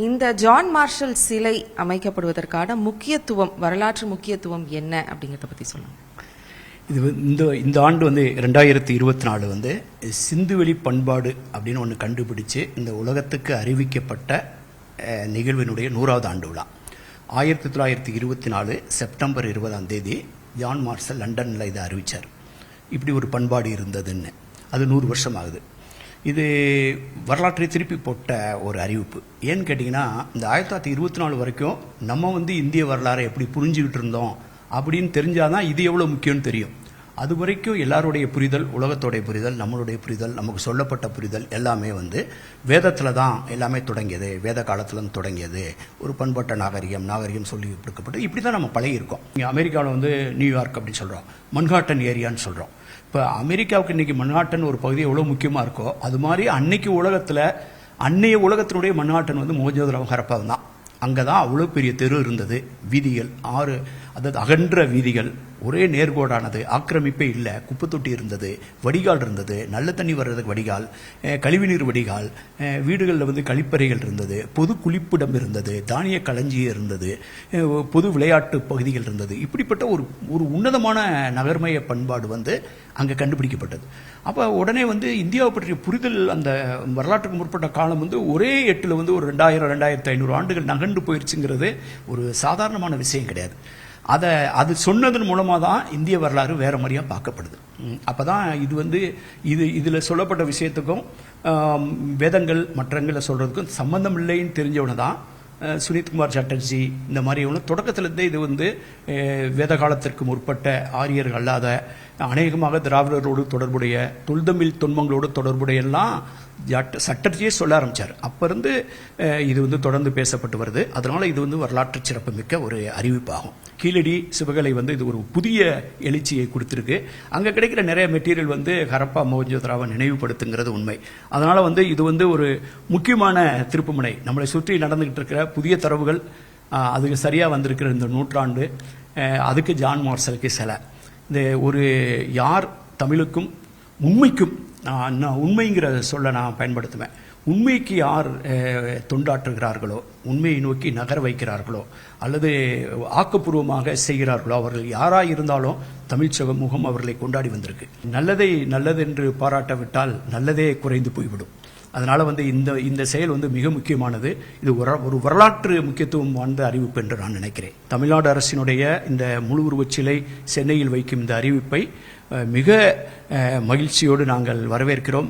இந்த John Marshall சிலை அமைக்கப்படுவதற்கான முக்கியத்துவம், வரலாற்று முக்கியத்துவம் என்ன அப்படிங்கிறத பற்றி சொல்லுங்க. இது இந்த ஆண்டு 2024 சிந்துவெளி பண்பாடு அப்படின்னு ஒன்று கண்டுபிடிச்சு இந்த உலகத்துக்கு அறிவிக்கப்பட்ட நிகழ்வினுடைய 100வது ஆண்டு விழா. 1924 செப்டம்பர் 20 ஜான் மார்ஷல் லண்டனில் இதை அறிவித்தார். இப்படி ஒரு பண்பாடு இருந்ததுன்னு. அது 100 வருஷம் ஆகுது. இது வரலாற்றை திருப்பி போட்ட ஒரு அறிவிப்பு. ஏன்னு கேட்டிங்கன்னா, இந்த 1924 வரைக்கும் நம்ம இந்திய வரலாறை எப்படி புரிஞ்சுக்கிட்டு இருந்தோம் அப்படின்னு தெரிஞ்சாதான் இது எவ்வளோ முக்கியம்னு தெரியும். அது வரைக்கும் எல்லாருடைய புரிதல், உலகத்தோடைய புரிதல், நம்மளுடைய புரிதல், நமக்கு சொல்லப்பட்ட புரிதல் எல்லாமே வேதத்தில் தான் எல்லாமே தொடங்கியது. வேத காலத்தில் தொடங்கியது ஒரு பண்பட்ட நாகரிகம் சொல்லி கொடுக்கப்பட்டு இப்படி தான் நம்ம பழகியிருக்கோம். இங்கே அமெரிக்காவில் நியூயார்க் அப்படின்னு சொல்கிறோம், மன்ஹாட்டன் ஏரியான்னு சொல்கிறோம். இப்போ அமெரிக்காவுக்கு இன்றைக்கி மன்ஹாட்டன் ஒரு பகுதி எவ்வளோ முக்கியமாக இருக்கோ, அது மாதிரி அன்னைக்கு அன்னைய உலகத்தினுடைய மன்ஹாட்டன் மொஹஞ்சதாரோ ஹரப்பான் தான். அங்கே தான் அவ்வளோ பெரிய தெரு இருந்தது. வீதிகள் 6, அதாவது அகன்ற வீதிகள், ஒரே நேர்கோடானது, ஆக்கிரமிப்பே இல்லை. குப்பை தொட்டி இருந்தது, வடிகால் இருந்தது, நல்ல தண்ணி வர்றதுக்கு வடிகால், கழிவுநீர் வடிகால், வீடுகளில் கழிப்பறைகள் இருந்தது, பொது குளிப்பிடம் இருந்தது, தானிய களஞ்சியம் இருந்தது, பொது விளையாட்டு பகுதிகள் இருந்தது. இப்படிப்பட்ட ஒரு உன்னதமான நகர்மய பண்பாடு அங்கே கண்டுபிடிக்கப்பட்டது. அப்போ உடனே இந்தியாவை பற்றிய புரிதல் அந்த வரலாற்றுக்கு முற்பட்ட காலம் ஒரே எட்டில் ஒரு 2000-2500 ஆண்டுகள் நகண்டு போயிடுச்சுங்கிறது ஒரு சாதாரணமான விஷயம் கிடையாது. அது சொன்னதன் மூலமாக தான் இந்திய வரலாறு வேற மாதிரியாக பார்க்கப்படுது. அப்போ தான் இதில் சொல்லப்பட்ட விஷயத்துக்கும் வேதங்கள் மற்றங்களை சொல்கிறதுக்கும் சம்பந்தம் இல்லைன்னு தெரிஞ்சவன தான் சுனித்குமார் சாட்டர்ஜி இந்த மாதிரி தொடக்கத்திலேருந்தே இது வேத காலத்திற்கு முற்பட்ட ஆரியர்கள் அல்லாத அநேகமாக திராவிடரோடு தொடர்புடைய தொல்தமிழ் தொன்மங்களோடு தொடர்புடைய எல்லாம் சட்டர்ஜியே சொல்ல ஆரம்பித்தார். அப்போ இருந்து இது தொடர்ந்து பேசப்பட்டு வருது. அதனால் இது வரலாற்று சிறப்பு மிக்க ஒரு அறிவிப்பாகும். கீழடி சிவகலை இது ஒரு புதிய எழுச்சியை கொடுத்துருக்கு. அங்கே கிடைக்கிற நிறைய மெட்டீரியல் ஹரப்பா மொஹஞ்சதாரோவை நினைவுபடுத்துங்கிறது உண்மை. அதனால் இது ஒரு முக்கியமான திருப்புமுனை. நம்மளை சுற்றி நடந்துகிட்டு இருக்கிற புதிய தரவுகள், அதுக்கு சரியாக வந்திருக்கிற இந்த நூற்றாண்டு, அதுக்கு ஜான் மார்ஷலுக்கு சிலை. இந்த ஒரு யார் தமிழுக்கும் உண்மைக்கும், நான் உண்மைங்கிற சொல்ல நான் பயன்படுத்துவேன், உண்மைக்கு யார் தொண்டாற்றுகிறார்களோ, உண்மையை நோக்கி நகர வைக்கிறார்களோ அல்லது ஆக்கப்பூர்வமாக செய்கிறார்களோ, அவர்கள் யாராக இருந்தாலும் தமிழ் சமூகம் அவர்களை கொண்டாடி வந்திருக்கு. நல்லதென்று பாராட்டவிட்டால் நல்லதே குறைந்து போய்விடும். அதனால் இந்த செயல் மிக முக்கியமானது. இது ஒரு வரலாற்று முக்கியத்துவம் வாய்ந்த அறிவிப்பு என்று நான் நினைக்கிறேன். தமிழ்நாடு அரசினுடைய இந்த முழு உருவச் சிலை சென்னையில் வைக்கும் இந்த அறிவிப்பை மிக மகிழ்ச்சியோடு நாங்கள் வரவேற்கிறோம்.